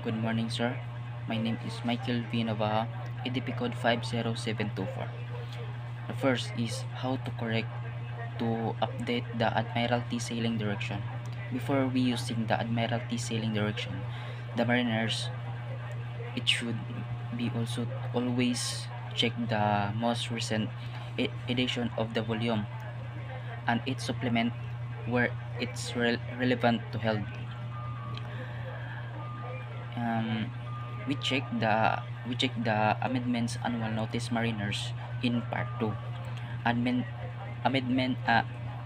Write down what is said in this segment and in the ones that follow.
Good morning, sir. My name is Michael V. Navaja, ADP code 50724. The first is how to correct to update the Admiralty sailing direction. Before we using the Admiralty sailing direction, the mariners, it should be also always check the most recent edition of the volume and its supplement where it's relevant to health. Um, we check the amendments annual notice mariners in part 2. Amend, amendment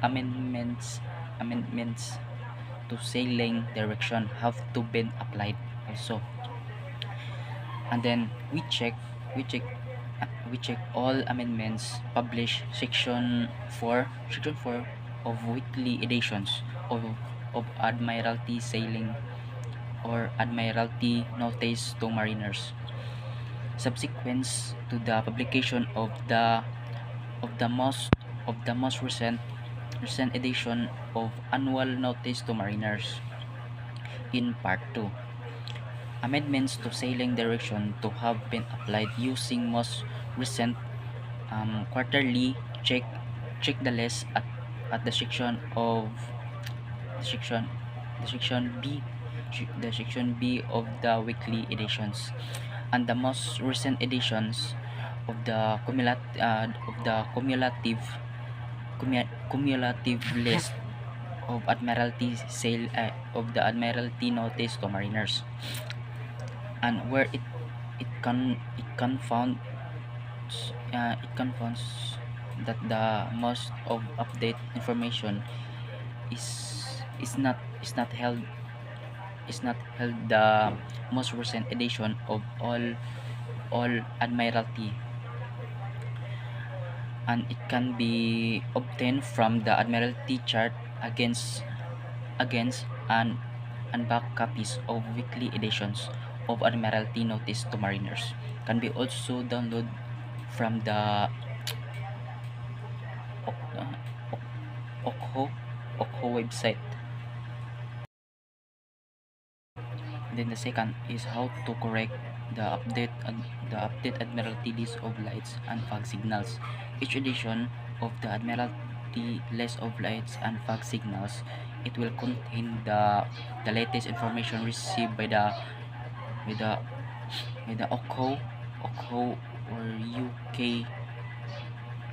amendments amendments to sailing direction have to been applied also. And then we check all amendments published section 4 of weekly editions of Admiralty sailing or Admiralty notice to mariners. Subsequent to the publication of the most recent edition of annual notice to mariners in part 2. Amendments to sailing direction to have been applied using most recent quarterly check the list at the section of section the section B the section B of the weekly editions, and the most recent editions of the cumulative list of Admiralty notice to mariners, and where it confounds that the most of update information is not held the most recent edition of all Admiralty, and it can be obtained from the Admiralty chart against and back copies of weekly editions of Admiralty Notice to Mariners can be also downloaded from the Okho website. Then the second is how to correct the update Admiralty list of lights and fog signals. Each edition of the Admiralty list of lights and fog signals, it will contain the latest information received by the Okho or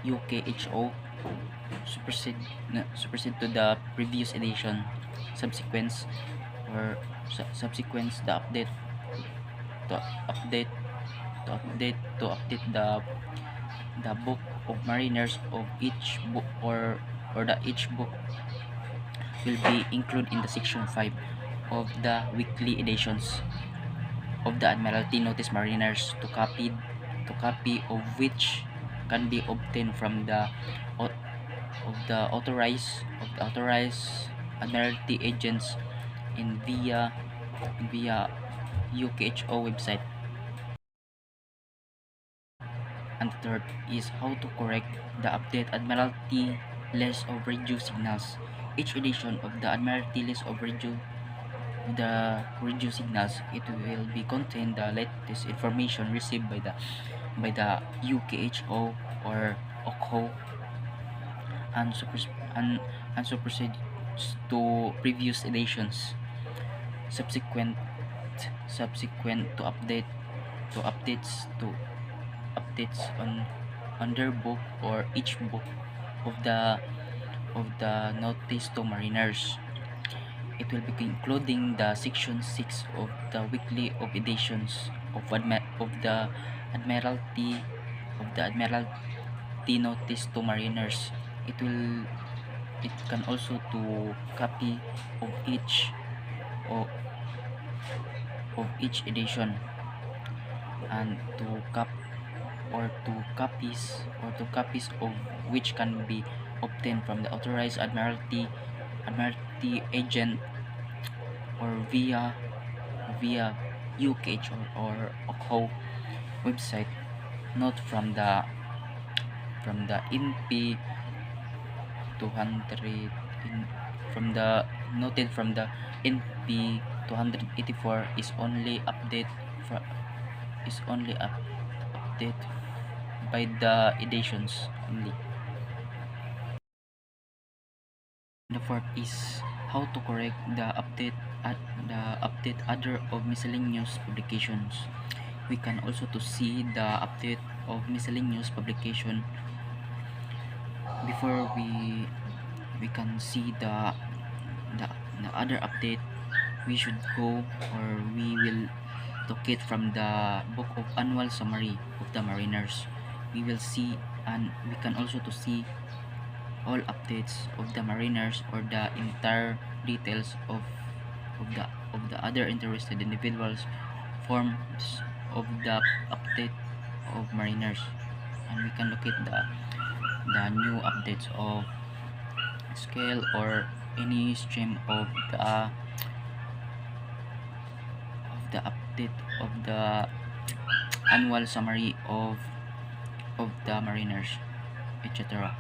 UKHO supersede to the previous edition. Subsequent or subsequent the to update to update the book of mariners of each book, or the each book will be included in the section 5 of the weekly editions of the Admiralty Notice Mariners, to copy of which can be obtained from the authorized Admiralty agents in via UKHO website. And the third is how to correct the update Admiralty list of radio signals. Each edition of the Admiralty list of radio signals, it will be contain the latest information received by the UKHO or OKHO, and supersedes to previous editions. Subsequent to updates on their book or each book of the notice to mariners. It will be including the section 6 of the weekly of editions of the Admiralty notice to mariners. It can also to copy of each of, edition, and to copies of which can be obtained from the authorized Admiralty agent, or via UKH or OKHO website, not from the NP 200 from the NP 284 is only update for is only update by the editions only. The fourth is how to correct the update other of miscellaneous publications. We can also to see the update of miscellaneous publication. Before we can see the, the other update, we should go, or we will locate from the book of annual summary of the mariners. We will see, and we can also to see all updates of the mariners, or the entire details of the other interested individuals forms of the update of mariners. And we can locate the new updates of scale, or any stream of the update of the annual summary of the mariners, etc.